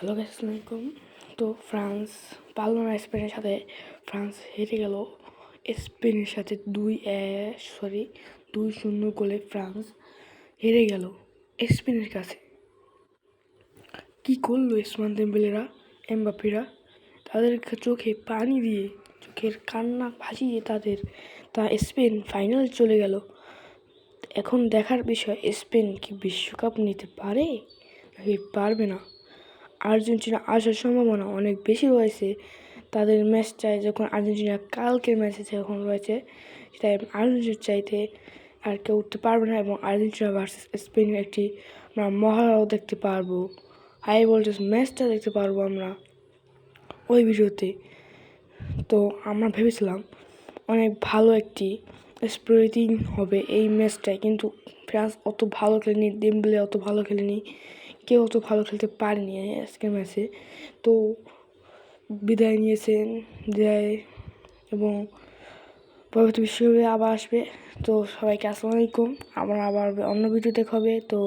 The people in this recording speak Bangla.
হ্যালো গাইস, আসসালামু আলাইকুম। তো ফ্রান্স পারল না স্পেনের সাথে। ফ্রান্স হেরে গেল স্পেনের সাথে 2-0 গোলে। ফ্রান্স হেরে গেল স্পেনের কাছে। কি করলো ওসমান দেমবেলেরা, এমবাপ্পেরা? তাদের চোখে পানি দিয়ে, চোখের কান্না ভাসিয়ে তা স্পেন ফাইনাল চলে গেল। এখন দেখার বিষয়, স্পেন কি বিশ্বকাপ নিতে পারে নাকি পারবে না। আর্জেন্টিনা আসার সম্ভাবনা অনেক বেশি রয়েছে। তাদের ম্যাচটায় যখন আর্জেন্টিনা কালকের ম্যাচে যখন রয়েছে, তাই আর্জেন্টিনার চাইতে আর কেউ উঠতে পারবে না এবং আর্জেন্টিনা ভার্সেস স্পেনের একটি আমরা মহড়াও দেখতে পারবো। হাই ভোল্টেজ ম্যাচটা দেখতে পারবো আমরা ওই ভিডিওতে। তো আমরা ভেবেছিলাম অনেক ভালো একটি স্প্রিটিং হবে এই ম্যাচটায়, কিন্তু ফ্রান্স অত ভালো খেলেনি, দেমবেলে অত ভালো খেলেনি, কেউ অত ভালো খেলতে পারেনি আজকের ম্যাচে। তো বিদায় নিয়েছেন এবং পরবর্তী বিশ্বকাপে আবার আসবে। তো সবাইকে আসসালামু আলাইকুম। আবার অন্য ভিডিও দেখা হবে। তো